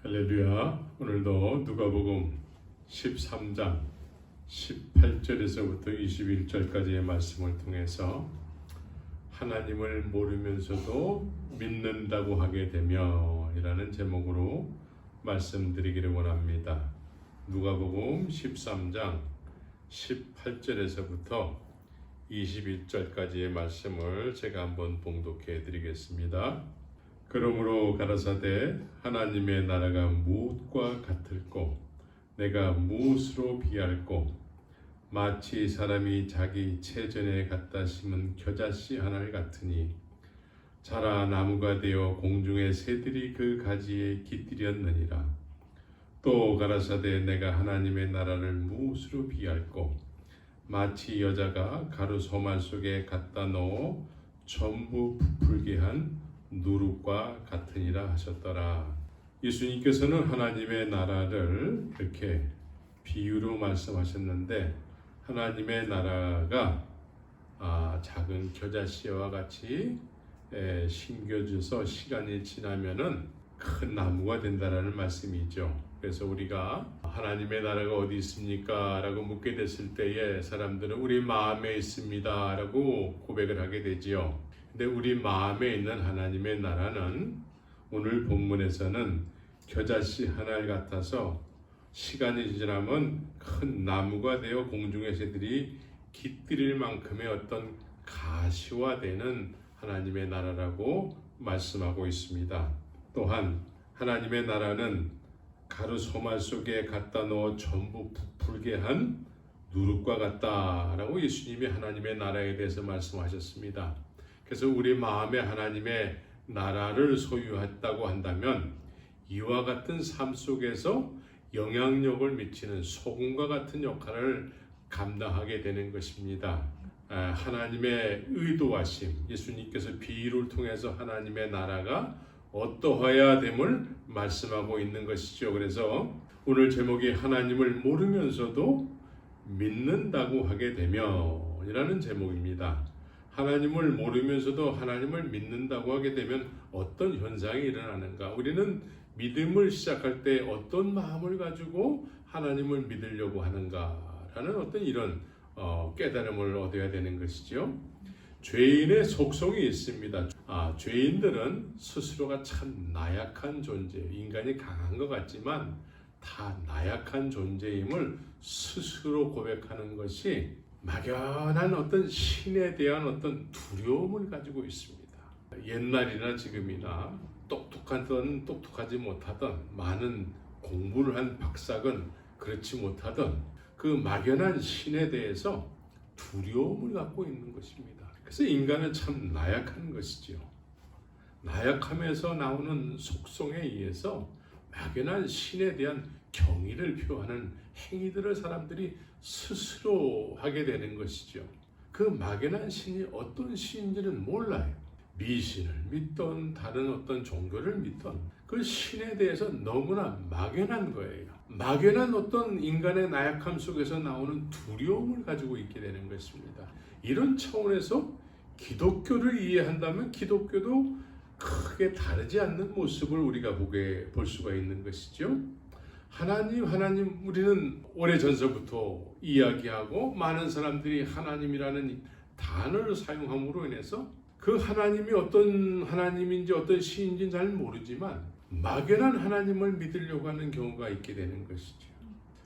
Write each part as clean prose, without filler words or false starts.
할렐루야. 오늘도 누가복음 13장 18절에서부터 21절까지의 말씀을 통해서 하나님을 모르면서도 믿는다고 하게 되며 이라는 제목으로 말씀드리기를 원합니다. 누가복음 13장 18절에서부터 21절까지의 말씀을 제가 한번 봉독해 드리겠습니다. 그러므로 가라사대 하나님의 나라가 무엇과 같을꼬 내가 무엇으로 비할꼬 마치 사람이 자기 채전에 갖다 심은 겨자씨 하나를 같으니 자라 나무가 되어 공중의 새들이 그 가지에 깃들였느니라. 또 가라사대 내가 하나님의 나라를 무엇으로 비할꼬 마치 여자가 가루 소말 속에 갖다 넣어 전부 부풀게 한 누룩과 같으니라 하셨더라. 예수님께서는 하나님의 나라를 이렇게 비유로 말씀하셨는데 하나님의 나라가 작은 겨자씨와 같이 심겨져서 시간이 지나면은 큰 나무가 된다라는 말씀이죠. 그래서 우리가 하나님의 나라가 어디 있습니까? 라고 묻게 됐을 때에 사람들은 우리 마음에 있습니다 라고 고백을 하게 되지요. 근데 우리 마음에 있는 하나님의 나라는 오늘 본문에서는 겨자씨 하나를 같아서 시간이 지나면 큰 나무가 되어 공중의 새들이 깃들일 만큼의 어떤 가시화되는 하나님의 나라라고 말씀하고 있습니다. 또한 하나님의 나라는 가루 소말 속에 갖다 넣어 전부 부풀게 한 누룩과 같다라고 예수님이 하나님의 나라에 대해서 말씀하셨습니다. 그래서 우리 마음에 하나님의 나라를 소유했다고 한다면 이와 같은 삶 속에서 영향력을 미치는 소금과 같은 역할을 감당하게 되는 것입니다. 하나님의 의도하심, 예수님께서 비유를 통해서 하나님의 나라가 어떠해야 됨을 말씀하고 있는 것이죠. 그래서 오늘 제목이 하나님을 모르면서도 믿는다고 하게 되며 이라는 제목입니다. 하나님을 모르면서도 하나님을 믿는다고 하게 되면 어떤 현상이 일어나는가? 우리는 믿음을 시작할 때 어떤 마음을 가지고 하나님을 믿으려고 하는가라는 어떤 이런 깨달음을 얻어야 되는 것이죠. 죄인의 속성이 있습니다. 죄인들은 스스로가 참 나약한 존재, 인간이 강한 것 같지만 다 나약한 존재임을 스스로 고백하는 것이 막연한 어떤 신에 대한 어떤 두려움을 가지고 있습니다. 옛날이나 지금이나 똑똑하든 똑똑하지 못하든 많은 공부를 한 박사건 그렇지 못하든 그 막연한 신에 대해서 두려움을 갖고 있는 것입니다. 그래서 인간은 참 나약한 것이죠. 나약함에서 나오는 속성에 의해서 막연한 신에 대한 경의를 표하는 행위들을 사람들이 스스로 하게 되는 것이죠. 그 막연한 신이 어떤 신인지는 몰라요. 미신을 믿던 다른 어떤 종교를 믿던 그 신에 대해서 너무나 막연한 거예요. 막연한 어떤 인간의 나약함 속에서 나오는 두려움을 가지고 있게 되는 것입니다. 이런 차원에서 기독교를 이해한다면 기독교도 크게 다르지 않는 모습을 우리가 볼 수가 있는 것이죠. 하나님 우리는 오래전서부터 이야기하고 많은 사람들이 하나님이라는 단어를 사용함으로 인해서 그 하나님이 어떤 하나님인지 어떤 신인지는 잘 모르지만 막연한 하나님을 믿으려고 하는 경우가 있게 되는 것이죠.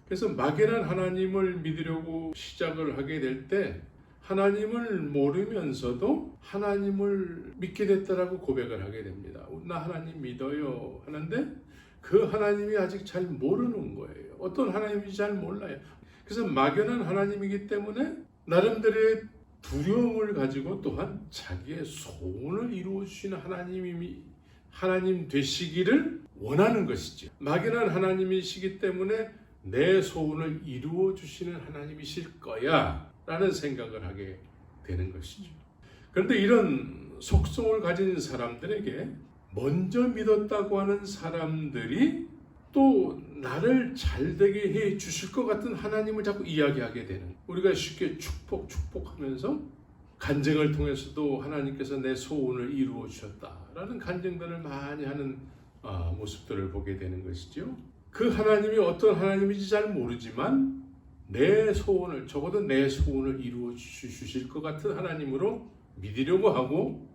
그래서 막연한 하나님을 믿으려고 시작을 하게 될 때 하나님을 모르면서도 하나님을 믿게 됐다라고 고백을 하게 됩니다. 나 하나님 믿어요 하는데 그 하나님이 아직 잘 모르는 거예요. 어떤 하나님인지 잘 몰라요. 그래서 막연한 하나님이기 때문에 나름대로의 두려움을 가지고 또한 자기의 소원을 이루어 주시는 하나님 되시기를 원하는 것이죠. 막연한 하나님이시기 때문에 내 소원을 이루어 주시는 하나님이실 거야 라는 생각을 하게 되는 것이죠. 그런데 이런 속성을 가진 사람들에게 먼저 믿었다고 하는 사람들이 또 나를 잘되게 해 주실 것 같은 하나님을 자꾸 이야기하게 되는, 우리가 쉽게 축복하면서 간증을 통해서도 하나님께서 내 소원을 이루어 주셨다라는 간증들을 많이 하는 모습들을 보게 되는 것이죠. 그 하나님이 어떤 하나님인지 잘 모르지만 내 소원을, 적어도 내 소원을 이루어 주실 것 같은 하나님으로 믿으려고 하고,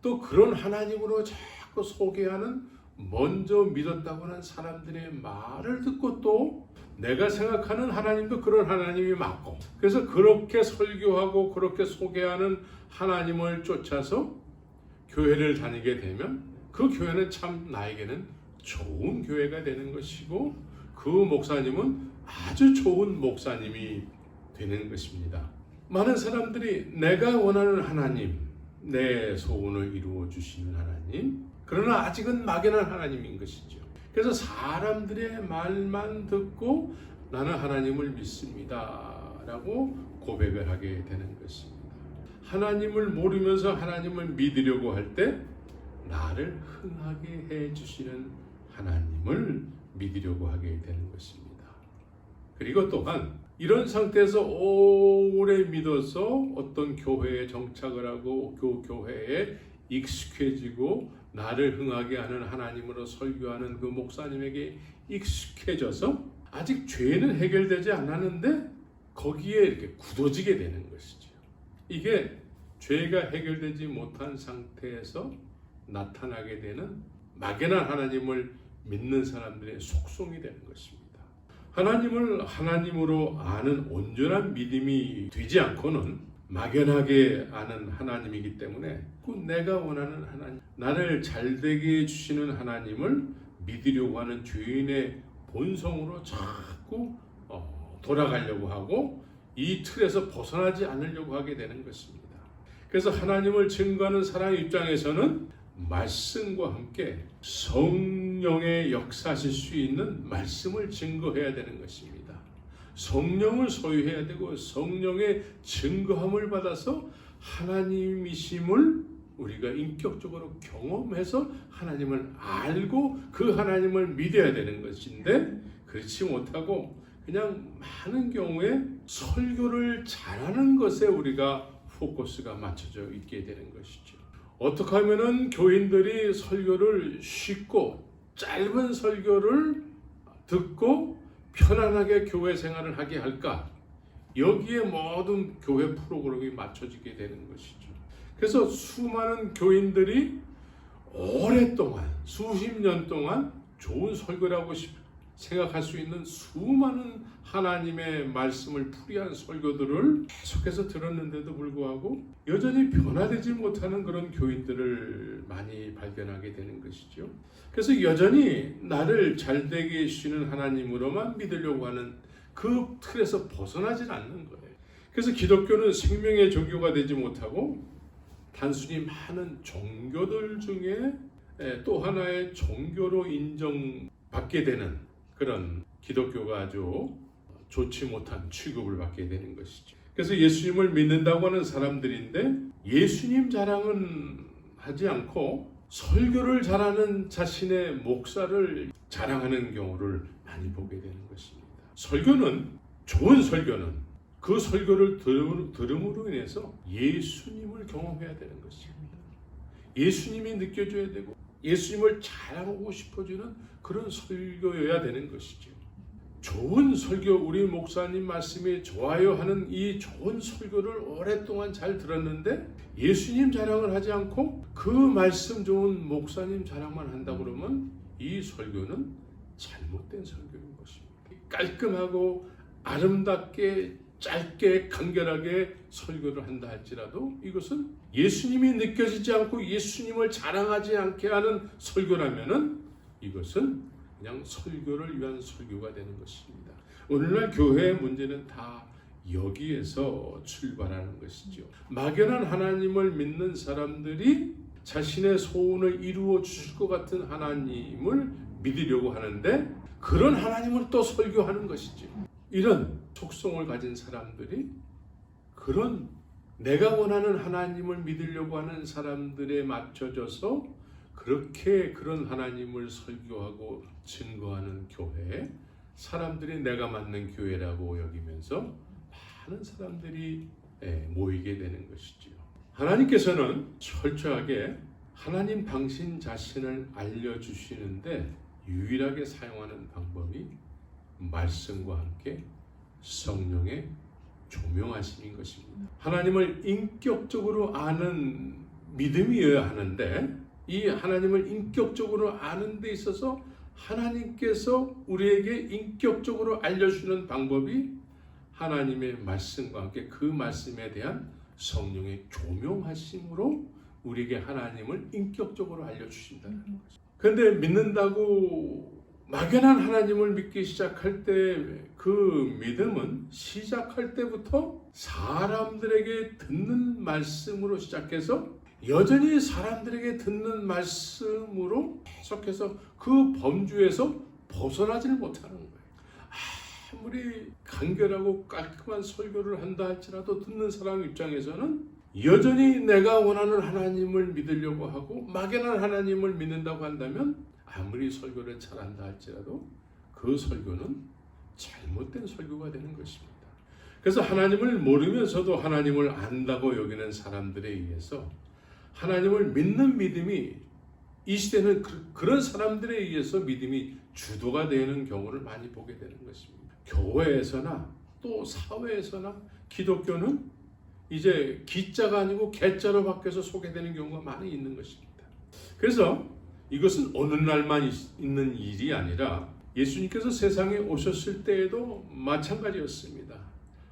또 그런 하나님으로 자꾸 소개하는, 먼저 믿었다고 하는 사람들의 말을 듣고 또 내가 생각하는 하나님도 그런 하나님이 맞고, 그래서 그렇게 설교하고 그렇게 소개하는 하나님을 쫓아서 교회를 다니게 되면 그 교회는 참 나에게는 좋은 교회가 되는 것이고, 그 목사님은 아주 좋은 목사님이 되는 것입니다. 많은 사람들이 내가 원하는 하나님, 내 소원을 이루어 주시는 하나님, 그러나 아직은 막연한 하나님인 것이죠. 그래서 사람들의 말만 듣고 나는 하나님을 믿습니다 라고 고백을 하게 되는 것입니다. 하나님을 모르면서 하나님을 믿으려고 할 때 나를 흥하게 해주시는 하나님을 믿으려고 하게 되는 것입니다. 그리고 또한 이런 상태에서 오래 믿어서 어떤 교회에 정착을 하고 그 교회에 익숙해지고 나를 흥하게 하는 하나님으로 설교하는 그 목사님에게 익숙해져서 아직 죄는 해결되지 않았는데 거기에 이렇게 굳어지게 되는 것이죠. 이게 죄가 해결되지 못한 상태에서 나타나게 되는 막연한 하나님을 믿는 사람들의 속성이 되는 것입니다. 하나님을 하나님으로 아는 온전한 믿음이 되지 않고는 막연하게 아는 하나님이기 때문에 그 내가 원하는 하나님, 나를 잘되게 해주시는 하나님을 믿으려고 하는 죄인의 본성으로 자꾸 돌아가려고 하고 이 틀에서 벗어나지 않으려고 하게 되는 것입니다. 그래서 하나님을 증거하는 사람 입장에서는 말씀과 함께 성령의 역사하실 수 있는 말씀을 증거해야 되는 것입니다. 성령을 소유해야 되고 성령의 증거함을 받아서 하나님이심을 우리가 인격적으로 경험해서 하나님을 알고 그 하나님을 믿어야 되는 것인데, 그렇지 못하고 그냥 많은 경우에 설교를 잘하는 것에 우리가 포커스가 맞춰져 있게 되는 것이죠. 어떻게 하면은 교인들이 설교를 쉽고 짧은 설교를 듣고 편안하게 교회 생활을 하게 할까? 여기에 모든 교회 프로그램이 맞춰지게 되는 것이죠. 그래서 수많은 교인들이 오랫동안 수십 년 동안 좋은 설교라고 생각할 수 있는 수많은 하나님의 말씀을 풀이한 설교들을 계속해서 들었는데도 불구하고 여전히 변화되지 못하는 그런 교인들을 많이 발견하게 되는 것이죠. 그래서 여전히 나를 잘되게 해주시는 하나님으로만 믿으려고 하는 그 틀에서 벗어나질 않는 거예요. 그래서 기독교는 생명의 종교가 되지 못하고 단순히 많은 종교들 중에 또 하나의 종교로 인정받게 되는 그런 기독교가 아주 좋지 못한 취급을 받게 되는 것이죠. 그래서 예수님을 믿는다고 하는 사람들인데 예수님 자랑은 하지 않고 설교를 잘하는 자신의 목사를 자랑하는 경우를 많이 보게 되는 것입니다. 설교는, 좋은 설교는 그 설교를 들음으로 인해서 예수님을 경험해야 되는 것입니다. 예수님이 느껴져야 되고 예수님을 자랑하고 싶어지는 그런 설교여야 되는 것이죠. 좋은 설교, 우리 목사님 말씀이 좋아요 하는 이 좋은 설교를 오랫동안 잘 들었는데 예수님 자랑을 하지 않고 그 말씀 좋은 목사님 자랑만 한다 그러면 이 설교는 잘못된 설교인 것입니다. 깔끔하고 아름답게 짧게 간결하게 설교를 한다 할지라도 이것은 예수님이 느껴지지 않고 예수님을 자랑하지 않게 하는 설교라면은 이것은 그냥 설교를 위한 설교가 되는 것입니다. 오늘날 교회의 문제는 다 여기에서 출발하는 것이죠. 막연한 하나님을 믿는 사람들이 자신의 소원을 이루어 주실 것 같은 하나님을 믿으려고 하는데 그런 하나님을 또 설교하는 것이죠. 이런 속성을 가진 사람들이 그런 내가 원하는 하나님을 믿으려고 하는 사람들에 맞춰져서 그렇게 그런 하나님을 설교하고 증거하는 교회, 사람들이 내가 맞는 교회라고 여기면서 많은 사람들이 모이게 되는 것이지요. 하나님께서는 철저하게 하나님 당신 자신을 알려주시는데 유일하게 사용하는 방법이 말씀과 함께 성령의 조명하심인 것입니다. 하나님을 인격적으로 아는 믿음이어야 하는데 이 하나님을 인격적으로 아는 데 있어서 하나님께서 우리에게 인격적으로 알려주는 방법이 하나님의 말씀과 함께 그 말씀에 대한 성령의 조명하심으로 우리에게 하나님을 인격적으로 알려주신다는 거죠. 그런데 믿는다고 막연한 하나님을 믿기 시작할 때 그 믿음은 시작할 때부터 사람들에게 듣는 말씀으로 시작해서 여전히 사람들에게 듣는 말씀으로 계속해서 그 범주에서 벗어나지를 못하는 거예요. 아무리 간결하고 깔끔한 설교를 한다 할지라도 듣는 사람 입장에서는 여전히 내가 원하는 하나님을 믿으려고 하고 막연한 하나님을 믿는다고 한다면 아무리 설교를 잘한다 할지라도 그 설교는 잘못된 설교가 되는 것입니다. 그래서 하나님을 모르면서도 하나님을 안다고 여기는 사람들에 의해서 하나님을 믿는 믿음이 이 시대는 그런 사람들에 의해서 믿음이 주도가 되는 경우를 많이 보게 되는 것입니다. 교회에서나 또 사회에서나 기독교는 이제 기자가 아니고 개자로 바뀌어서 소개되는 경우가 많이 있는 것입니다. 그래서 이것은 어느 날만 있는 일이 아니라 예수님께서 세상에 오셨을 때에도 마찬가지였습니다.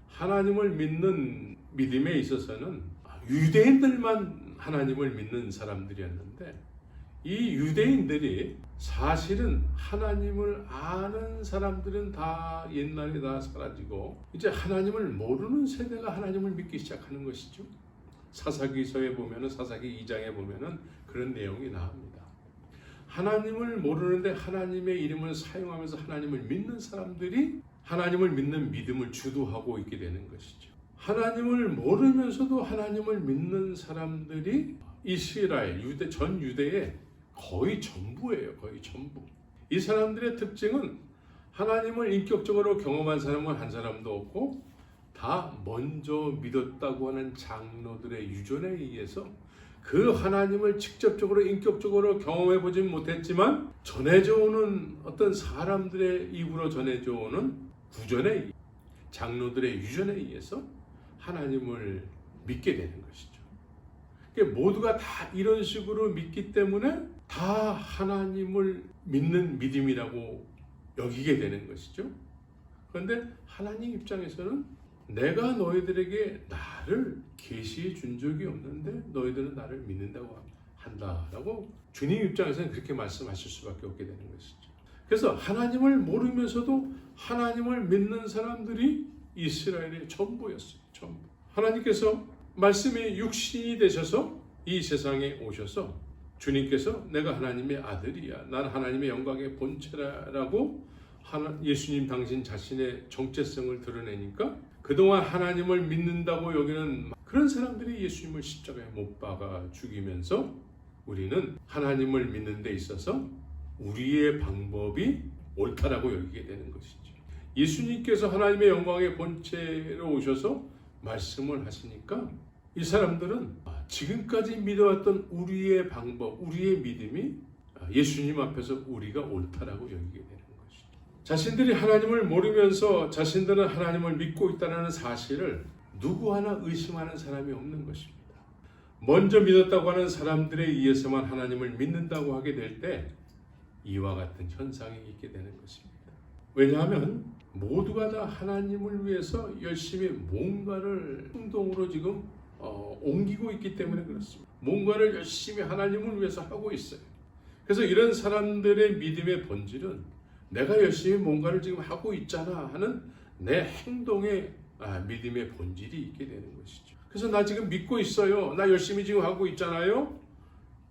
하나님을 믿는 믿음에 있어서는 유대인들만 하나님을 믿는 사람들이었는데 이 유대인들이 사실은 하나님을 아는 사람들은 다 옛날에 다 사라지고 이제 하나님을 모르는 세대가 하나님을 믿기 시작하는 것이죠. 사사기서에 보면은 사사기 2장에 보면은 그런 내용이 나옵니다. 하나님을 모르는데 하나님의 이름을 사용하면서 하나님을 믿는 사람들이 하나님을 믿는 믿음을 주도하고 있게 되는 것이죠. 하나님을 모르면서도 하나님을 믿는 사람들이 이스라엘, 전 유대의 거의 전부예요. 거의 전부. 이 사람들의 특징은 하나님을 인격적으로 경험한 사람은 한 사람도 없고 다 먼저 믿었다고 하는 장로들의 유전에 의해서 그 하나님을 직접적으로 인격적으로 경험해 보진 못했지만 전해져 오는 어떤 사람들의 입으로 전해져 오는 구전에 장로들의 유전에 의해서 하나님을 믿게 되는 것이죠. 모두가 다 이런 식으로 믿기 때문에 다 하나님을 믿는 믿음이라고 여기게 되는 것이죠. 그런데 하나님 입장에서는 내가 너희들에게 나를 계시해 준 적이 없는데 너희들은 나를 믿는다고 한다라고 주님 입장에서는 그렇게 말씀하실 수밖에 없게 되는 것이죠. 그래서 하나님을 모르면서도 하나님을 믿는 사람들이 이스라엘의 전부였어요. 전부. 하나님께서 말씀이 육신이 되셔서 이 세상에 오셔서 주님께서 내가 하나님의 아들이야. 난 하나님의 영광의 본체라고 예수님 당신 자신의 정체성을 드러내니까 그동안 하나님을 믿는다고 여기는 그런 사람들이 예수님을 십자가에 못 박아 죽이면서 우리는 하나님을 믿는 데 있어서 우리의 방법이 옳다라고 여기게 되는 것이죠. 예수님께서 하나님의 영광의 본체로 오셔서 말씀을 하시니까 이 사람들은 지금까지 믿어왔던 우리의 방법, 우리의 믿음이 예수님 앞에서 우리가 옳다라고 여기게 되는 것이죠. 자신들이 하나님을 모르면서 자신들은 하나님을 믿고 있다는 사실을 누구 하나 의심하는 사람이 없는 것입니다. 먼저 믿었다고 하는 사람들에 의해서만 하나님을 믿는다고 하게 될 때 이와 같은 현상이 있게 되는 것입니다. 왜냐하면 모두가 다 하나님을 위해서 열심히 뭔가를 행동으로 지금 옮기고 있기 때문에 그렇습니다. 뭔가를 열심히 하나님을 위해서 하고 있어요. 그래서 이런 사람들의 믿음의 본질은 내가 열심히 뭔가를 지금 하고 있잖아 하는 내 행동의 믿음의 본질이 있게 되는 것이죠. 그래서 나 지금 믿고 있어요. 나 열심히 지금 하고 있잖아요.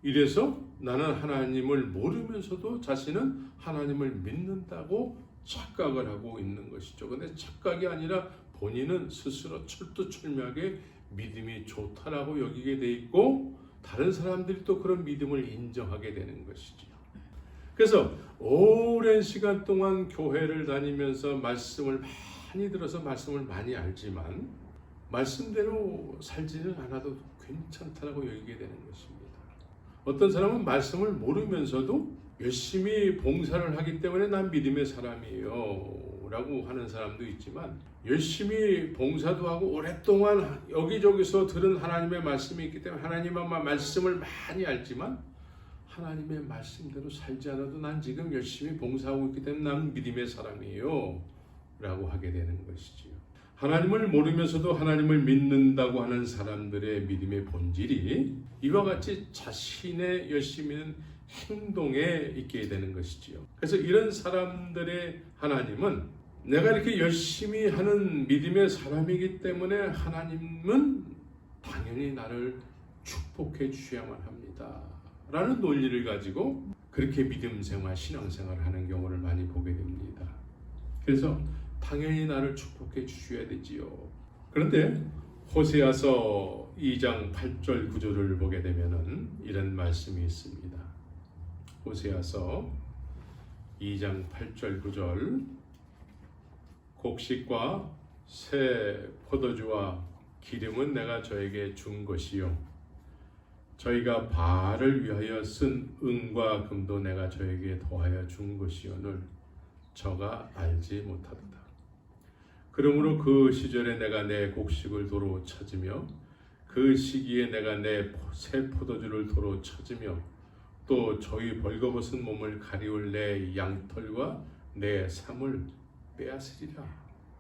이래서 나는 하나님을 모르면서도 자신은 하나님을 믿는다고 착각을 하고 있는 것이죠. 근데 착각이 아니라 본인은 스스로 철두철미하게 믿음이 좋다라고 여기게 돼 있고 다른 사람들이 또 그런 믿음을 인정하게 되는 것이죠. 그래서 오랜 시간 동안 교회를 다니면서 말씀을 많이 들어서 말씀을 많이 알지만 말씀대로 살지는 않아도 괜찮다라고 여기게 되는 것입니다. 어떤 사람은 말씀을 모르면서도 열심히 봉사를 하기 때문에 난 믿음의 사람이에요 라고 하는 사람도 있지만, 열심히 봉사도 하고 오랫동안 여기저기서 들은 하나님의 말씀이 있기 때문에 하나님의 말씀을 많이 알지만 하나님의 말씀대로 살지 않아도 난 지금 열심히 봉사하고 있기 때문에 난 믿음의 사람이에요 라고 하게 되는 것이지요. 하나님을 모르면서도 하나님을 믿는다고 하는 사람들의 믿음의 본질이 이와 같이 자신의 열심히 있는 행동에 있게 되는 것이지요. 그래서 이런 사람들의 하나님은 내가 이렇게 열심히 하는 믿음의 사람이기 때문에 하나님은 당연히 나를 축복해 주셔야만 합니다 라는 논리를 가지고 그렇게 믿음 생활, 신앙 생활을 하는 경우를 많이 보게 됩니다. 그래서 당연히 나를 축복해 주셔야 되지요. 그런데 호세아서 2장 8절 9절을 보게 되면은 이런 말씀이 있습니다. 호세아서 2장 8절 9절 곡식과 새 포도주와 기름은 내가 저에게 준 것이요 저희가 바알을 위하여 쓴 은과 금도 내가 저에게 더하여 준 것이오늘 저가 알지 못하도다. 그러므로 그 시절에 내가 내 곡식을 도로 찾으며 그 시기에 내가 내 새 포도주를 도로 찾으며 또 저희 벌거벗은 몸을 가리울 내 양털과 내 삶을 빼앗으리라.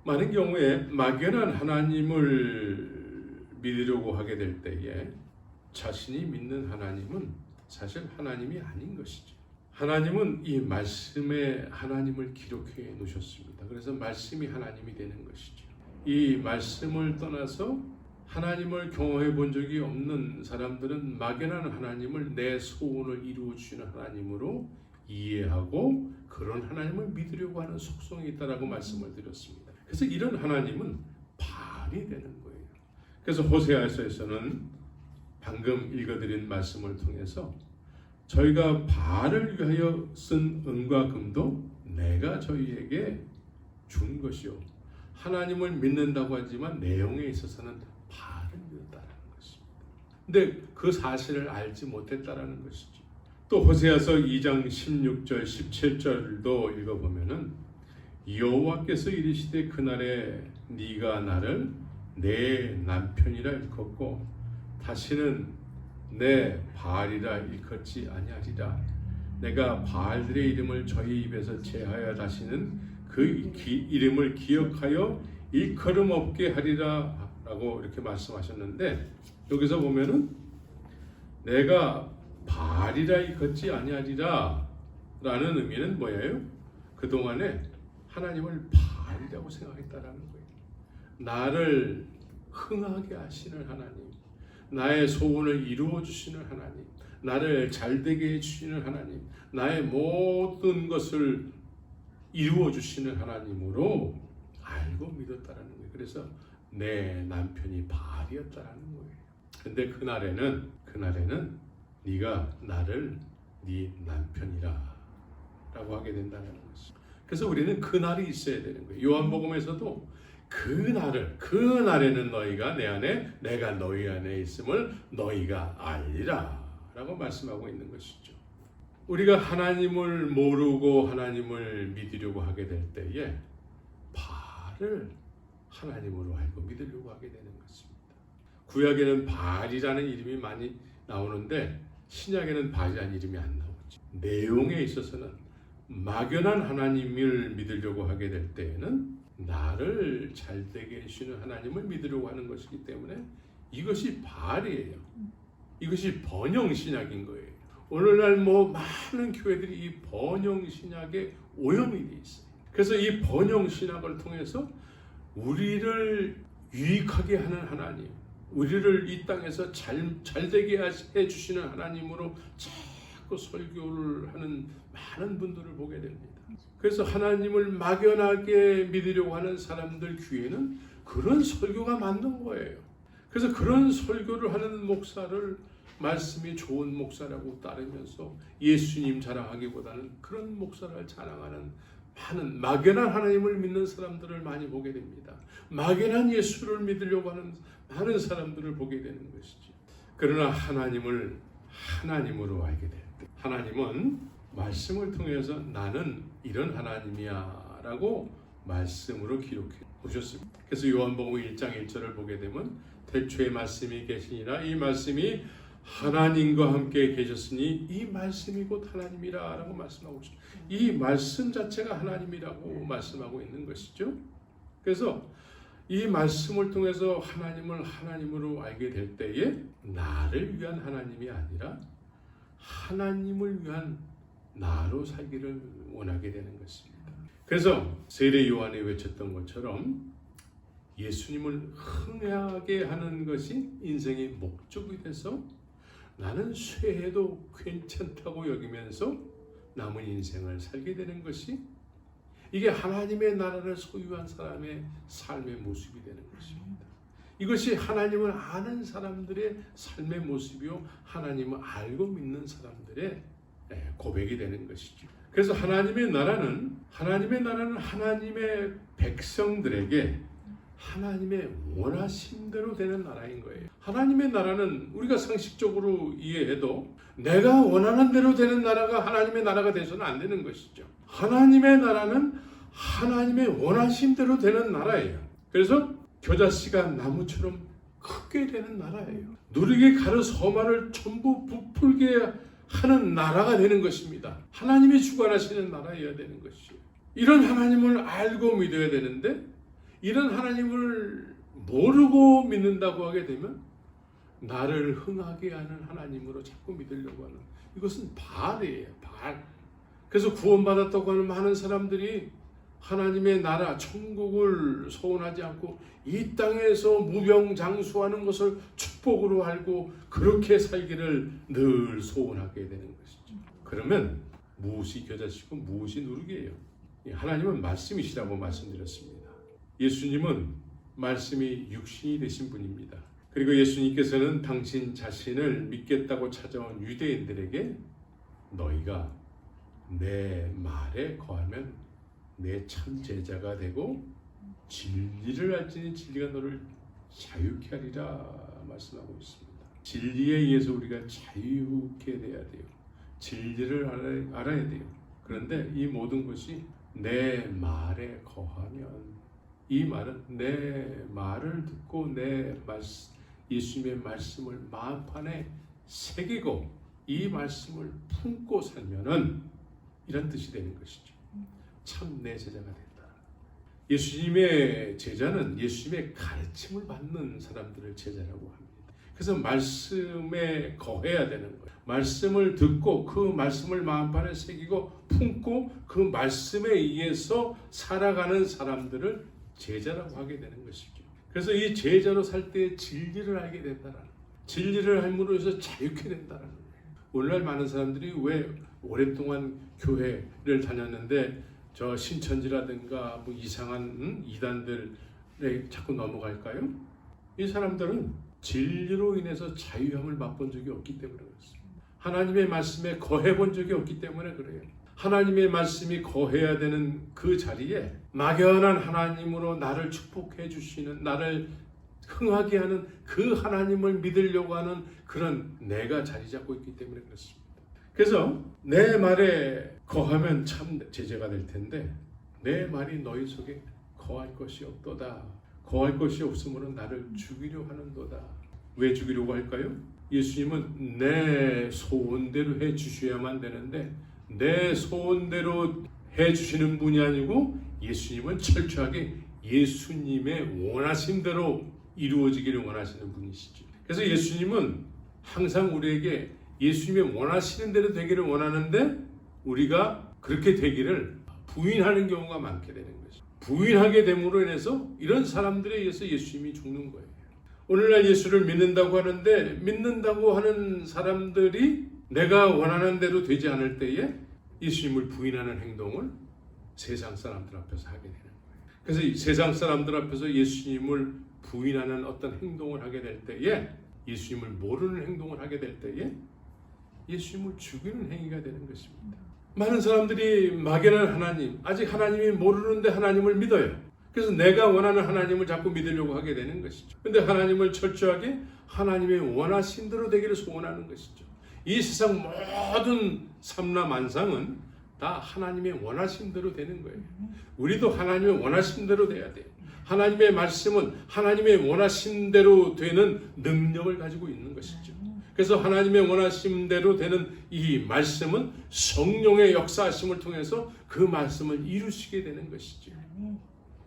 많은 경우에 막연한 하나님을 믿으려고 하게 될 때에 자신이 믿는 하나님은 사실 하나님이 아닌 것이죠. 하나님은 이 말씀에 하나님을 기록해 놓으셨습니다. 그래서 말씀이 하나님이 되는 것이죠. 이 말씀을 떠나서 하나님을 경험해 본 적이 없는 사람들은 막연한 하나님을 내 소원을 이루어 주시는 하나님으로 이해하고 그런 하나님을 믿으려고 하는 속성이 있다라고 말씀을 드렸습니다. 그래서 이런 하나님은 바알이 되는 거예요. 그래서 호세아서에서는 방금 읽어드린 말씀을 통해서 저희가 바알을 위하여 쓴 은과 금도 내가 저희에게 준 것이요. 하나님을 믿는다고 하지만 내용에 있어서는 바알을 믿었다는 것입니다. 근데 그 사실을 알지 못했다는 것이죠. 또 호세아서 2장 16절 17절도 읽어보면은 여호와께서 이르시되 그날에 네가 나를 내 남편이라 일컫고 다시는 내 바알이라 일컫지 아니하리라. 내가 바알들의 이름을 저희 입에서 제하여 다시는 그 이름을 기억하여 일컬음 없게 하리라 라고 이렇게 말씀하셨는데, 여기서 보면은 내가 바알이라 일컫지 아니하리라 라는 의미는 뭐예요? 그동안에 하나님을 바알이라고 생각했다라는 거예요. 나를 흥하게 하시는 하나님, 나의 소원을 이루어 주시는 하나님, 나를 잘되게 해주시는 하나님, 나의 모든 것을 이루어 주시는 하나님으로 알고 믿었다라는 거예요. 그래서 내 남편이 바알이었다라는 거예요. 근데 그날에는 네가 나를 네 남편이라 라고 하게 된다는 것이죠. 그래서 우리는 그날이 있어야 되는 거예요. 요한복음에서도 그날에는 너희가 내 안에 내가 너희 안에 있음을 너희가 알리라 라고 말씀하고 있는 것이죠. 우리가 하나님을 모르고 하나님을 믿으려고 하게 될 때에 바알을 하나님으로 알고 믿으려고 하게 되는 것입니다. 구약에는 바알이라는 이름이 많이 나오는데 신약에는 바알이라는 이름이 안 나오죠. 내용에 있어서는 막연한 하나님을 믿으려고 하게 될 때에는 나를 잘되게 해주시는 하나님을 믿으려고 하는 것이기 때문에 이것이 바알이에요. 이것이 번영신약인 거예요. 오늘날 많은 교회들이 이 번영신약에 오염이 돼 있어요. 그래서 이 번영신약을 통해서 우리를 유익하게 하는 하나님, 우리를 이 땅에서 잘되게 해주시는 하나님으로 자꾸 설교를 하는 많은 분들을 보게 됩니다. 그래서 하나님을 막연하게 믿으려고 하는 사람들 귀에는 그런 설교가 맞는 거예요. 그래서 그런 설교를 하는 목사를 말씀이 좋은 목사라고 따르면서 예수님 자랑하기보다는 그런 목사를 자랑하는 많은 막연한 하나님을 믿는 사람들을 많이 보게 됩니다. 막연한 예수를 믿으려고 하는 많은 사람들을 보게 되는 것이죠. 그러나 하나님을 하나님으로 알게 될 때, 하나님은 말씀을 통해서 나는 이런 하나님이야 라고 말씀으로 기록해 보셨습니다. 그래서 요한복음 1장 1절을 보게 되면 태초에 말씀이 계시니라, 이 말씀이 하나님과 함께 계셨으니 이 말씀이 곧 하나님이라 라고 말씀하고 있습니다. 이 말씀 자체가 하나님이라고 말씀하고 있는 것이죠. 그래서 이 말씀을 통해서 하나님을 하나님으로 알게 될 때에 나를 위한 하나님이 아니라 하나님을 위한 나로 살기를 원하게 되는 것입니다. 그래서 세례 요한이 외쳤던 것처럼 예수님을 흥하게 하는 것이 인생의 목적이 돼서 나는 쇠해도 괜찮다고 여기면서 남은 인생을 살게 되는 것이, 이게 하나님의 나라를 소유한 사람의 삶의 모습이 되는 것입니다. 이것이 하나님을 아는 사람들의 삶의 모습이요, 하나님을 알고 믿는 사람들의 고백이 되는 것이죠. 그래서 하나님의 나라는 하나님의 백성들에게 하나님의 원하심대로 되는 나라인 거예요. 하나님의 나라는 우리가 상식적으로 이해해도 내가 원하는 대로 되는 나라가 하나님의 나라가 돼서는 안 되는 것이죠. 하나님의 나라는 하나님의 원하심대로 되는 나라예요. 그래서 겨자씨가 나무처럼 크게 되는 나라예요. 누르게 가루 서만을 전부 부풀게 하는 나라가 되는 것입니다. 하나님이 주관하시는 나라여야 되는 것이에요. 이런 하나님을 알고 믿어야 되는데, 이런 하나님을 모르고 믿는다고 하게 되면 나를 흥하게 하는 하나님으로 자꾸 믿으려고 하는, 이것은 바알이에요. 바알. 그래서 구원받았다고 하는 많은 사람들이 하나님의 나라, 천국을 소원하지 않고 이 땅에서 무병장수하는 것을 축복으로 알고 그렇게 살기를 늘 소원하게 되는 것이죠. 그러면 무엇이 겨자씨고 무엇이 누룩이에요? 하나님은 말씀이시라고 말씀드렸습니다. 예수님은 말씀이 육신이 되신 분입니다. 그리고 예수님께서는 당신 자신을 믿겠다고 찾아온 유대인들에게 너희가 내 말에 거하면 내 참 제자가 되고 진리를 알지니 진리가 너를 자유케 하리라 말씀하고 있습니다. 진리에 의해서 우리가 자유케 돼야 돼요. 진리를 알아야 돼요. 그런데 이 모든 것이 내 말에 거하면, 이 말은 내 말을 듣고 예수님의 말씀을 마음판에 새기고 이 말씀을 품고 살면은 이런 뜻이 되는 것이죠. 참 내 제자가 된다. 예수님의 제자는 예수님의 가르침을 받는 사람들을 제자라고 합니다. 그래서 말씀에 거해야 되는 거예요. 말씀을 듣고 그 말씀을 마음판에 새기고 품고 그 말씀에 의해서 살아가는 사람들을 제자라고 하게 되는 것이죠. 그래서 이 제자로 살 때 진리를 알게 된다는, 진리를 함으로 해서 자유케 된다는 거예요. 오늘날 많은 사람들이 왜 오랫동안 교회를 다녔는데 저 신천지라든가 뭐 이상한 이단들에 자꾸 넘어갈까요? 이 사람들은 진리로 인해서 자유함을 맛본 적이 없기 때문에 그렇습니다. 하나님의 말씀에 거해본 적이 없기 때문에 그래요. 하나님의 말씀이 거해야 되는 그 자리에 막연한 하나님으로 나를 축복해 주시는, 나를 흥하게 하는 그 하나님을 믿으려고 하는 그런 내가 자리 잡고 있기 때문에 그렇습니다. 그래서 내 말에 거하면 참 제자가 될 텐데 내 말이 너희 속에 거할 것이 없도다. 거할 것이 없으므로 나를 죽이려 하는도다. 왜 죽이려고 할까요? 예수님은 내 소원대로 해 주셔야만 되는데 내 소원대로 해 주시는 분이 아니고 예수님은 철저하게 예수님의 원하심대로 이루어지기를 원하시는 분이시죠. 그래서 예수님은 항상 우리에게 예수님의 원하시는 대로 되기를 원하는데 우리가 그렇게 되기를 부인하는 경우가 많게 되는 거죠. 부인하게 됨으로 인해서 이런 사람들에 의해서 예수님이 죽는 거예요. 오늘날 예수를 믿는다고 하는데 믿는다고 하는 사람들이 내가 원하는 대로 되지 않을 때에 예수님을 부인하는 행동을 세상 사람들 앞에서 하게 되는 거예요. 그래서 이 세상 사람들 앞에서 예수님을 부인하는 어떤 행동을 하게 될 때에, 예수님을 모르는 행동을 하게 될 때에 예수님을 죽이는 행위가 되는 것입니다. 많은 사람들이 막연한 하나님, 아직 하나님이 모르는데 하나님을 믿어요. 그래서 내가 원하는 하나님을 자꾸 믿으려고 하게 되는 것이죠. 그런데 하나님을 철저하게 하나님의 원하신 대로 되기를 소원하는 것이죠. 이 세상 모든 삼라만상은 다 하나님의 원하심대로 되는 거예요. 우리도 하나님의 원하심대로 돼야 돼요. 하나님의 말씀은 하나님의 원하심대로 되는 능력을 가지고 있는 것이죠. 그래서 하나님의 원하심대로 되는 이 말씀은 성령의 역사하심을 통해서 그 말씀을 이루시게 되는 것이죠.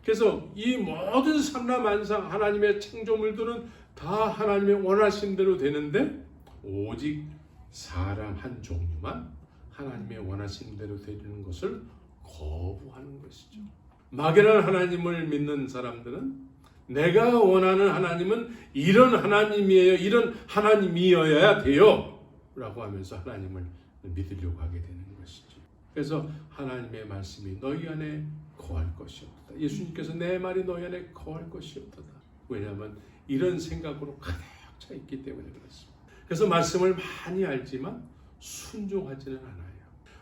그래서 이 모든 삼라만상 하나님의 창조물들은 다 하나님의 원하심대로 되는데 오직 사람 한 종류만 하나님의 원하심대로 되는 것을 거부하는 것이죠. 막연한 하나님을 믿는 사람들은 내가 원하는 하나님은 이런 하나님이에요, 이런 하나님이어야 돼요 라고 하면서 하나님을 믿으려고 하게 되는 것이죠. 그래서 하나님의 말씀이 너희 안에 거할 것이 없다. 예수님께서 내 말이 너희 안에 거할 것이 없다. 왜냐하면 이런 생각으로 가득 차 있기 때문에 그렇습니다. 그래서 말씀을 많이 알지만 순종하지는 않아요.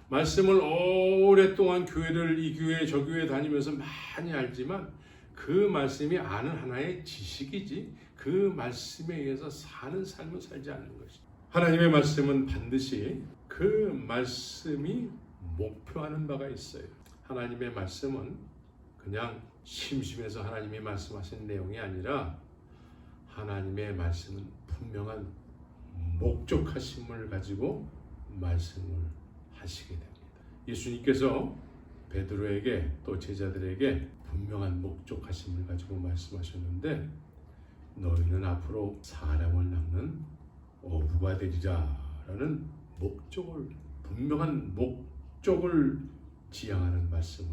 말씀을 오랫동안 교회를 이 교회 저 교회 다니면서 많이 알지만 그 말씀이 아는 하나의 지식이지 그 말씀에 의해서 사는 삶을 살지 않는 것이죠. 하나님의 말씀은 반드시 그 말씀이 목표하는 바가 있어요. 하나님의 말씀은 그냥 심심해서 하나님이 말씀하신 내용이 아니라 하나님의 말씀은 분명한 목적하심을 가지고 말씀을 하시게 됩니다. 예수님께서 베드로에게 또 제자들에게 분명한 목적하심을 가지고 말씀하셨는데 너희는 앞으로 사람을 낚는 어부가 되리라 라는 목적을 분명한 목적을 지향하는 말씀을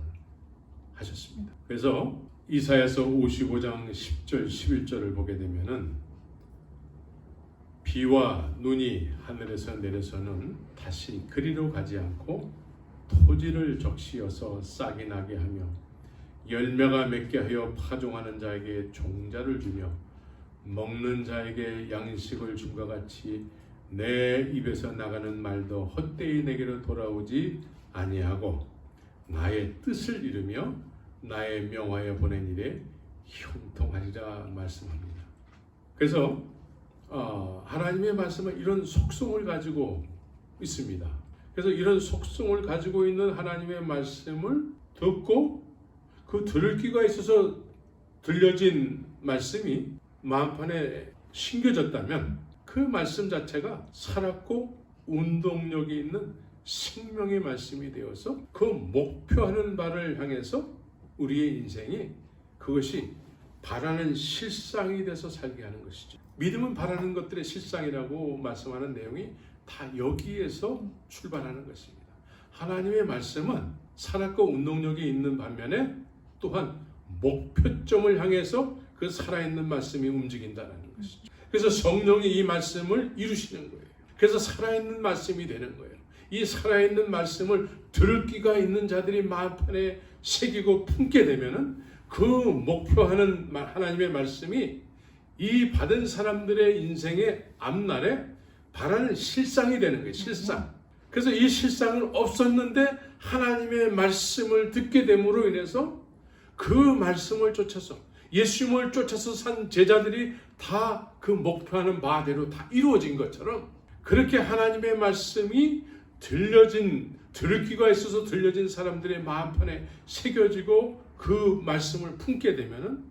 하셨습니다. 그래서 이사야서 55장 10절 11절을 보게 되면은 비와 눈이 하늘에서 내려서는 다시 그리로 가지 않고 토지를 적시어서 싹이 나게 하며 열매가 맺게 하여 파종하는 자에게 종자를 주며 먹는 자에게 양식을 줌과 같이 내 입에서 나가는 말도 헛되이 내게로 돌아오지 아니하고 나의 뜻을 이루며 나의 명하여 보낸 일에 형통하리라 말씀합니다. 그래서 하나님의 말씀은 이런 속성을 가지고 있습니다. 그래서 이런 속성을 가지고 있는 하나님의 말씀을 듣고 그 들을 귀가 있어서 들려진 말씀이 마음판에 심겨졌다면 그 말씀 자체가 살았고 운동력이 있는 생명의 말씀이 되어서 그 목표하는 바를 향해서 우리의 인생이 그것이 바라는 실상이 돼서 살게 하는 것이죠. 믿음은 바라는 것들의 실상이라고 말씀하는 내용이 다 여기에서 출발하는 것입니다. 하나님의 말씀은 살았고 운동력이 있는 반면에 또한 목표점을 향해서 그 살아있는 말씀이 움직인다는 것이죠. 그래서 성령이 이 말씀을 이루시는 거예요. 그래서 살아있는 말씀이 되는 거예요. 이 살아있는 말씀을 들을 귀가 있는 자들이 마음판에 새기고 품게 되면은 그 목표하는 하나님의 말씀이 이 받은 사람들의 인생의 앞날에 바라는 실상이 되는 거예요. 실상. 그래서 이 실상은 없었는데 하나님의 말씀을 듣게 됨으로 인해서 그 말씀을 쫓아서 예수님을 쫓아서 산 제자들이 다 그 목표하는 바대로 다 이루어진 것처럼 그렇게 하나님의 말씀이 들을 귀가 있어서 들려진 사람들의 마음판에 새겨지고 그 말씀을 품게 되면은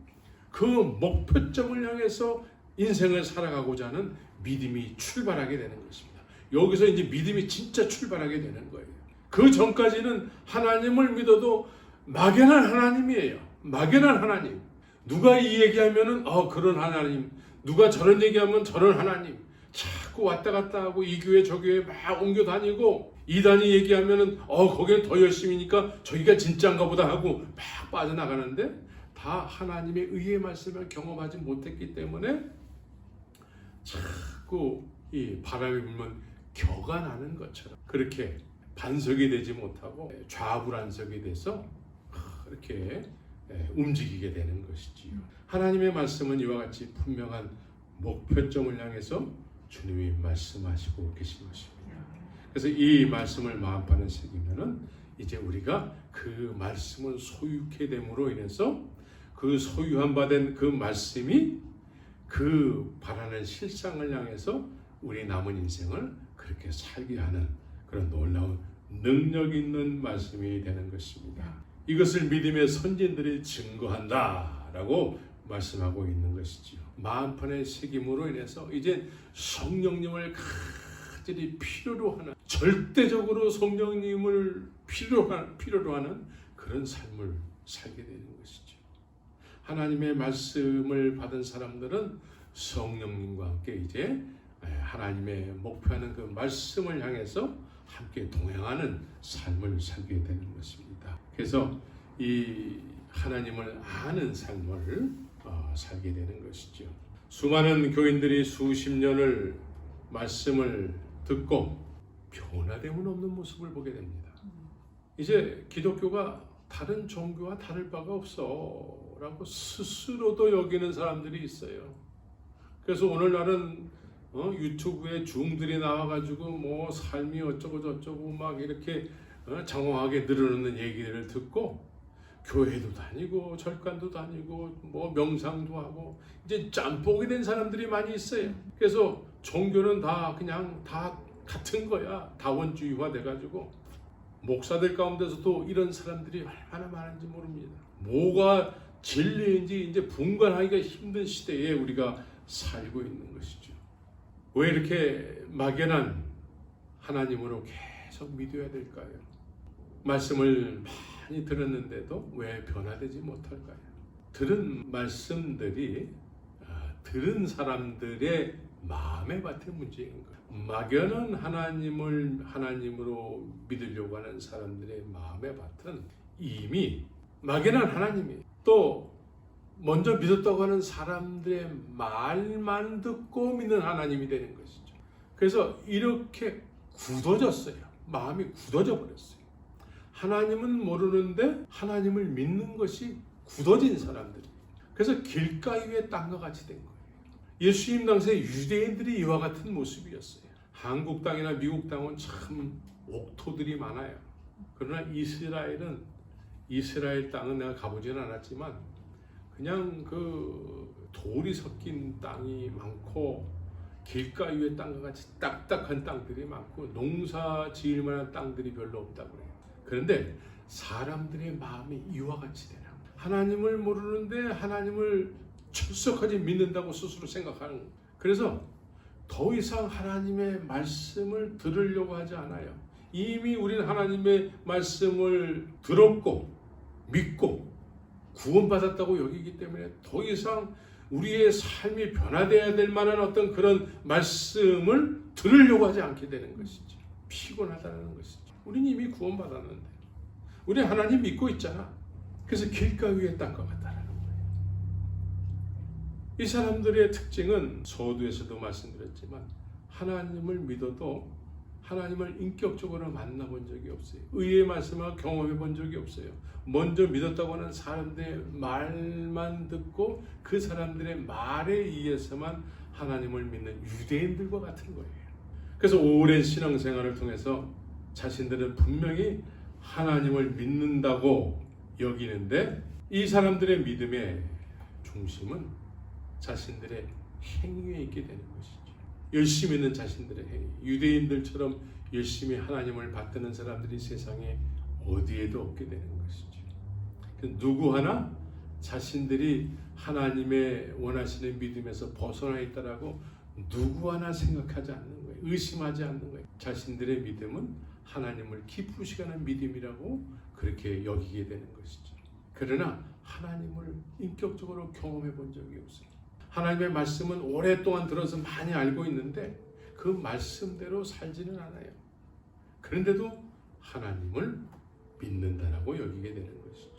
그 목표점을 향해서 인생을 살아가고자 하는 믿음이 출발하게 되는 것입니다. 여기서 이제 믿음이 진짜 출발하게 되는 거예요. 그 전까지는 하나님을 믿어도 막연한 하나님이에요. 막연한 하나님. 누가 이 얘기하면은 그런 하나님, 누가 저런 얘기하면 저런 하나님. 자꾸 왔다 갔다 하고 이 교회 저 교회 막 옮겨 다니고 이단이 얘기하면은 거기는 더 열심히니까 저기가 진짜인가 보다 하고 막 빠져나가는데 다 하나님의 의의 말씀을 경험하지 못했기 때문에 자꾸 이 바람이 불면 겨가 나는 것처럼 그렇게 반석이 되지 못하고 좌불안석이 돼서 이렇게 움직이게 되는 것이지요. 하나님의 말씀은 이와 같이 분명한 목표점을 향해서 주님이 말씀하시고 계신 것입니다. 그래서 이 말씀을 마음판에 새기면은 이제 우리가 그 말씀을 소유케 됨으로 인해서 그 소유한 바 된 그 말씀이 그 바라는 실상을 향해서 우리 남은 인생을 그렇게 그렇게 살게 하는 그런 놀라운 능력 있는 말씀이 되는 것입니다. 이것을 믿음의 선진들이 증거한다라고 말씀하고 있는 것이지요. 마음판의 새김으로 인해서 이제 성령님을 간절히 필요로 하는, 절대적으로 성령님을 필요로 하는 그런 삶을 살게 되는 것이죠. 하나님의 말씀을 받은 사람들은 성령님과 함께 이제 하나님의 목표하는 그 말씀을 향해서 함께 동행하는 삶을 살게 되는 것입니다. 그래서 이 하나님을 아는 삶을 살게 되는 것이죠. 수많은 교인들이 수십 년을 말씀을 듣고 변화됨은 없는 모습을 보게 됩니다. 이제 기독교가 다른 종교와 다를 바가 없어 라고 스스로도 여기는 사람들이 있어요. 그래서 오늘날은 유튜브에 중들이 나와가지고 뭐 삶이 어쩌고 저쩌고 막 이렇게 장황하게 늘어놓는 얘기를 듣고 교회도 다니고 절간도 다니고 뭐 명상도 하고 이제 짬뽕이 된 사람들이 많이 있어요. 그래서 종교는 다 그냥 다 같은 거야. 다원주의화 돼가지고 목사들 가운데서도 이런 사람들이 얼마나 많은지 모릅니다. 뭐가 진리인지 이제 분간하기가 힘든 시대에 우리가 살고 있는 것이죠. 왜 이렇게 막연한 하나님으로 계속 믿어야 될까요? 말씀을 많이 들었는데도 왜 변화되지 못할까요? 들은 말씀들이 들은 사람들의 마음의 밭의 문제인 거예요. 막연한 하나님으로 믿으려고 하는 사람들의 마음의 밭은 이미 막연한 하나님이, 또 먼저 믿었다고 하는 사람들의 말만 듣고 믿는 하나님이 되는 것이죠. 그래서 이렇게 굳어졌어요. 마음이 굳어져 버렸어요. 하나님은 모르는데 하나님을 믿는 것이 굳어진 사람들이. 그래서 길가위의 땅과 같이 된 거예요. 예수님 당시에 유대인들이 이와 같은 모습이었어요. 한국 땅이나 미국 땅은 참 옥토들이 많아요. 그러나 이스라엘 땅은 내가 가보지는 않았지만 그냥 그 돌이 섞인 땅이 많고 길가위의 땅과 같이 딱딱한 땅들이 많고 농사 지을 만한 땅들이 별로 없다고 그래요. 그런데 사람들의 마음이 이와 같이 되라. 하나님을 모르는데 하나님을 철석하게 믿는다고 스스로 생각하는 거예요. 그래서 더 이상 하나님의 말씀을 들으려고 하지 않아요. 이미 우리는 하나님의 말씀을 들었고 믿고 구원받았다고 여기기 때문에 더 이상 우리의 삶이 변화되어야 될 만한 어떤 그런 말씀을 들으려고 하지 않게 되는 것이죠. 피곤하다는 것이죠. 우리는 이미 구원받았는데 우리 하나님 믿고 있잖아. 그래서 길가위의 땅과 같다라는 거예요. 이 사람들의 특징은 서두에서도 말씀드렸지만 하나님을 믿어도 하나님을 인격적으로 만나본 적이 없어요. 의의 말씀을 경험해 본 적이 없어요. 먼저 믿었다고 하는 사람들의 말만 듣고 그 사람들의 말에 의해서만 하나님을 믿는 유대인들과 같은 거예요. 그래서 오랜 신앙생활을 통해서 자신들은 분명히 하나님을 믿는다고 여기는데 이 사람들의 믿음의 중심은 자신들의 행위에 있게 되는 것이죠. 열심히 있는 자신들의 행위. 유대인들처럼 열심히 하나님을 받드는 사람들이 세상에 어디에도 없게 되는 것이죠. 누구 하나 자신들이 하나님의 원하시는 믿음에서 벗어나 있다라고 누구 하나 생각하지 않는 거예요. 의심하지 않는 거예요. 자신들의 믿음은 하나님을 기쁘시게 하는 믿음이라고 그렇게 여기게 되는 것이죠. 그러나 하나님을 인격적으로 경험해 본 적이 없어요. 하나님의 말씀은 오랫동안 들어서 많이 알고 있는데 그 말씀대로 살지는 않아요. 그런데도 하나님을 믿는다라고 여기게 되는 것이죠.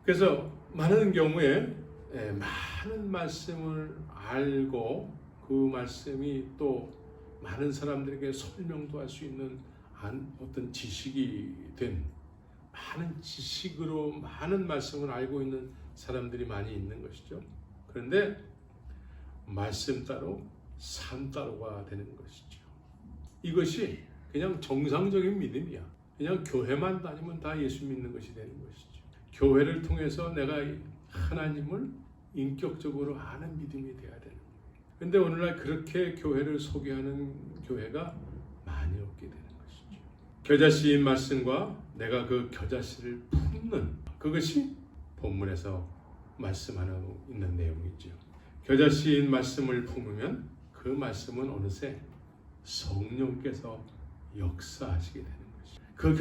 그래서 많은 경우에 많은 말씀을 알고 그 말씀이 또 많은 사람들에게 설명도 할 수 있는 어떤 지식이 된 많은 지식으로 많은 말씀을 알고 있는 사람들이 많이 있는 것이죠. 그런데 말씀 따로 삶 따로가 되는 것이죠. 이것이 그냥 정상적인 믿음이야. 그냥 교회만 다니면 다 예수 믿는 것이 되는 것이죠. 교회를 통해서 내가 하나님을 인격적으로 아는 믿음이 돼야 되는 거예요. 그런데 오늘날 그렇게 교회를 소개하는 교회가 많이 많이 얻게 되는 것이죠. 겨자씨인 말씀과 내가 그 겨자씨를 품는 그것이 본문에서 말씀하고 있는 내용이죠. 겨자씨인 말씀을 품으면 그 말씀은 어느새 성령께서 역사하시게 되는 것이죠. 그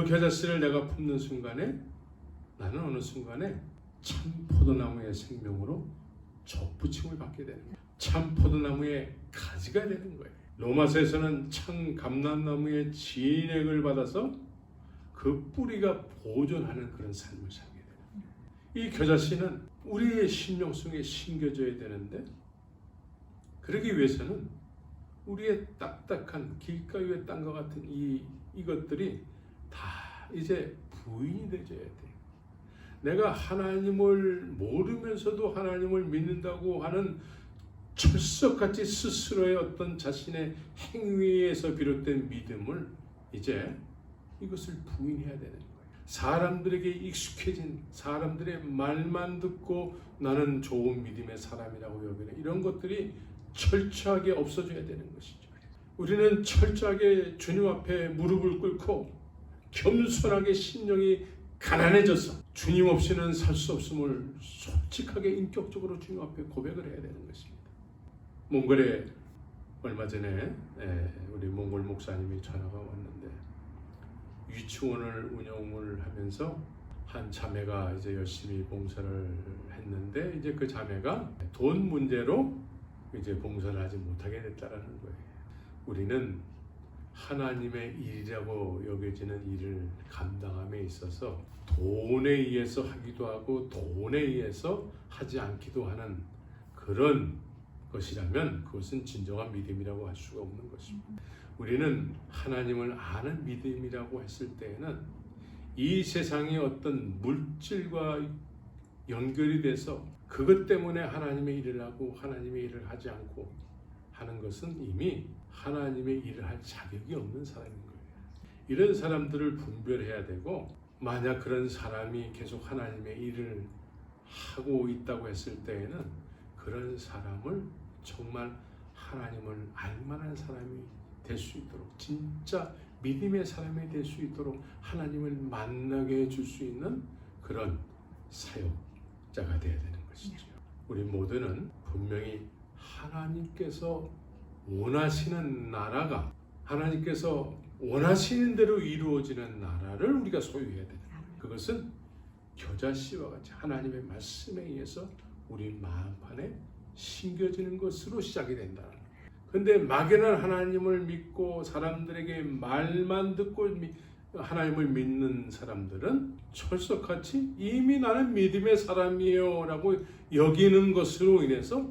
겨자씨를 내가 품는 순간에 나는 어느 순간에 참 포도나무의 생명으로 접붙임을 받게 되는 거예요. 참 포도나무의 가지가 되는 거예요. 로마서에서는 참 감람나무의 진액을 받아서 그 뿌리가 보존하는 그런 삶을 살게 돼요. 이 겨자씨는 우리의 심령 속에 심겨져야 되는데 그러기 위해서는 우리의 딱딱한 길가의 땅과 같은 이것들이 다 이제 부인이 되어야 돼요. 내가 하나님을 모르면서도 하나님을 믿는다고 하는 철석같이 스스로의 어떤 자신의 행위에서 비롯된 믿음을 이제 이것을 부인해야 되는 거예요. 사람들에게 익숙해진 사람들의 말만 듣고 나는 좋은 믿음의 사람이라고 여기는 이런 것들이 철저하게 없어져야 되는 것이죠. 우리는 철저하게 주님 앞에 무릎을 꿇고 겸손하게 심령이 가난해져서 주님 없이는 살 수 없음을 솔직하게 인격적으로 주님 앞에 고백을 해야 되는 것입니다. 몽골에 얼마 전에 우리 몽골 목사님이 전화가 왔는데 유치원을 운영을 하면서 한 자매가 이제 열심히 봉사를 했는데 이제 그 자매가 돈 문제로 이제 봉사를 하지 못하게 됐다라는 거예요. 우리는 하나님의 일이라고 여겨지는 일을 감당함에 있어서 돈에 의해서 하기도 하고 돈에 의해서 하지 않기도 하는 그런 것이라면 그것은 진정한 믿음이라고 할 수가 없는 것입니다. 우리는 하나님을 아는 믿음이라고 했을 때에는 이 세상의 어떤 물질과 연결이 돼서 그것 때문에 하나님의 일을 하고 하나님의 일을 하지 않고 하는 것은 이미 하나님의 일을 할 자격이 없는 사람인 거예요. 이런 사람들을 분별해야 되고 만약 그런 사람이 계속 하나님의 일을 하고 있다고 했을 때에는 그런 사람을 정말 하나님을 알만한 사람이 될 수 있도록 진짜 믿음의 사람이 될 수 있도록 하나님을 만나게 해줄 수 있는 그런 사역자가 되어야 되는 것이죠. 우리 모두는 분명히 하나님께서 원하시는 나라가 하나님께서 원하시는 대로 이루어지는 나라를 우리가 소유해야 되는 거예요. 그것은 겨자씨와 같이 하나님의 말씀에 의해서 우리 마음판에 심겨지는 것으로 시작이 된다. 그런데 막연한 하나님을 믿고 사람들에게 말만 듣고 하나님을 믿는 사람들은 철석같이 이미 나는 믿음의 사람이에요 라고 여기는 것으로 인해서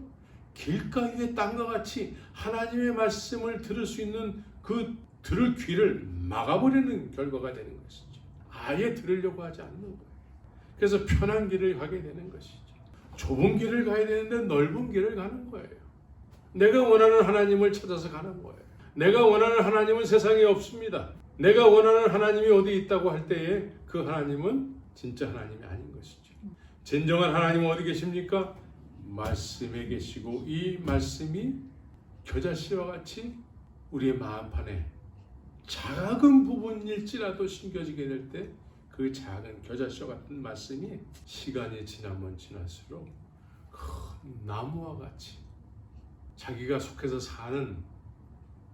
길가의 땅과 같이 하나님의 말씀을 들을 수 있는 그 들을 귀를 막아버리는 결과가 되는 것이죠. 아예 들으려고 하지 않는 거예요. 그래서 편한 길을 가게 되는 것이죠. 좁은 길을 가야 되는데 넓은 길을 가는 거예요. 내가 원하는 하나님을 찾아서 가는 거예요. 내가 원하는 하나님은 세상에 없습니다. 내가 원하는 하나님이 어디 있다고 할 때에 그 하나님은 진짜 하나님이 아닌 것이죠. 진정한 하나님은 어디 계십니까? 말씀에 계시고 이 말씀이 겨자씨와 같이 우리의 마음판에 작은 부분일지라도 심겨지게 될 때 그 작은 겨자씨와 같은 말씀이 시간이 지나면 지날수록 큰 나무와 같이 자기가 속해서 사는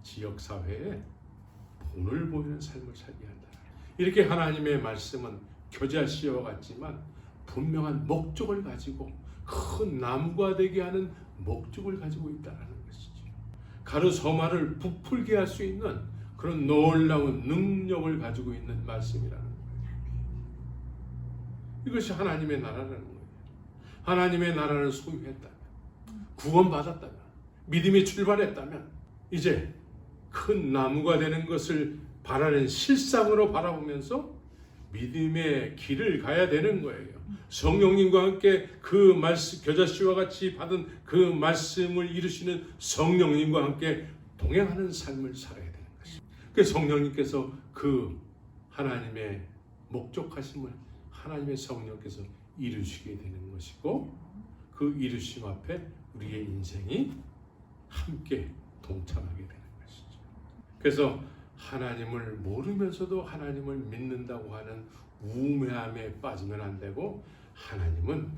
지역사회에 본을 보이는 삶을 살게 한다. 이렇게 하나님의 말씀은 겨자씨와 같지만 분명한 목적을 가지고 큰 나무가 되게 하는 목적을 가지고 있다는 것이죠. 가르서마를 부풀게 할 수 있는 그런 놀라운 능력을 가지고 있는 말씀이라는 거예요. 이것이 하나님의 나라라는 거예요. 하나님의 나라를 소유했다면, 구원받았다면, 믿음이 출발했다면 이제 큰 나무가 되는 것을 바라는 실상으로 바라보면서 믿음의 길을 가야 되는 거예요. 성령님과 함께 그 말씀, 겨자씨와 같이 받은 그 말씀을 이루시는 성령님과 함께 동행하는 삶을 살아야 되는 것입니다. 그 성령님께서 그 하나님의 목적하심을 하나님의 성령께서 이루시게 되는 것이고 그 이루심 앞에 우리의 인생이 함께 동참하게 되는 것이죠. 그래서 하나님을 모르면서도 하나님을 믿는다고 하는 우매함에 빠지면 안 되고, 하나님은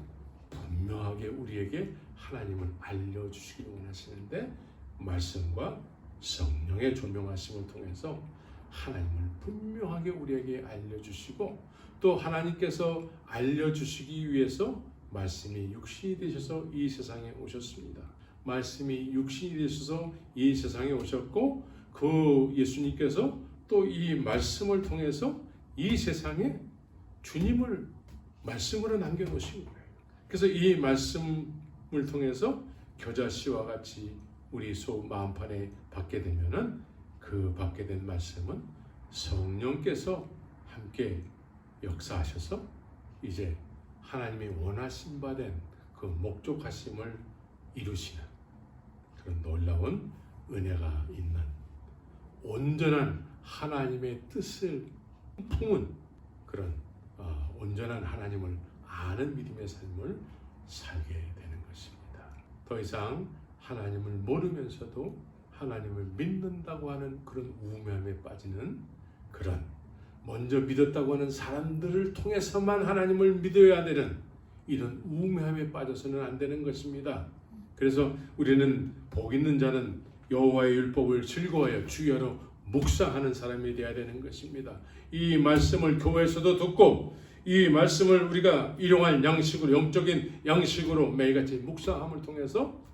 분명하게 우리에게 하나님을 알려주시기 원하시는데, 말씀과 성령의 조명하심을 통해서 하나님을 분명하게 우리에게 알려주시고, 또 하나님께서 알려주시기 위해서 말씀이 육신이 되셔서 이 세상에 오셨습니다. 말씀이 육신이 되셔서 이 세상에 오셨고, 그 예수님께서 또 이 말씀을 통해서 이 세상에 주님을 말씀으로 남겨놓으신 거예요. 그래서 이 말씀을 통해서 겨자씨와 같이 우리 마음판에 받게 되면은, 그 받게 된 말씀은 성령께서 함께 역사하셔서 이제 하나님이 원하신 바 된 그 목적하심을 이루시는 그런 놀라운 은혜가 있는 온전한 하나님의 뜻을 품은 그런 온전한 하나님을 아는 믿음의 삶을 살게 되는 것입니다. 더 이상 하나님을 모르면서도 하나님을 믿는다고 하는 그런 우매함에 빠지는, 그런 먼저 믿었다고 하는 사람들을 통해서만 하나님을 믿어야 되는 이런 우매함에 빠져서는 안 되는 것입니다. 그래서 우리는 복 있는 자는 여호와의 율법을 즐거워하여 주야로 묵상하는 사람이 되어야 되는 것입니다. 이 말씀을 교회에서도 듣고, 이 말씀을 우리가 일용할 양식으로, 영적인 양식으로 매일같이 묵상함을 통해서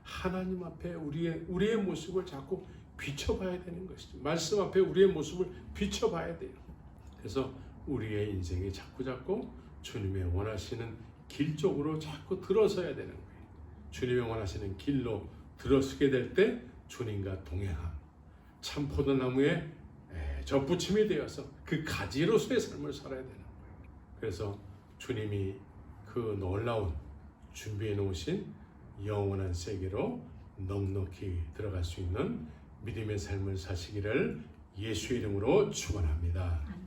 하나님 앞에 우리의 모습을 자꾸 비춰봐야 되는 것이죠. 말씀 앞에 우리의 모습을 비춰봐야 돼요. 그래서 우리의 인생이 자꾸 주님의 원하시는 길 쪽으로 자꾸 들어서야 되는 거예요. 주님의 원하시는 길로 들어서게 될 때 주님과 동행함, 참 포도나무에 접붙임이 되어서 그 가지로서의 삶을 살아야 되는 거예요. 그래서 주님이 그 놀라운 준비해 놓으신 영원한 세계로 넉넉히 들어갈 수 있는 믿음의 삶을 사시기를 예수의 이름으로 축원합니다.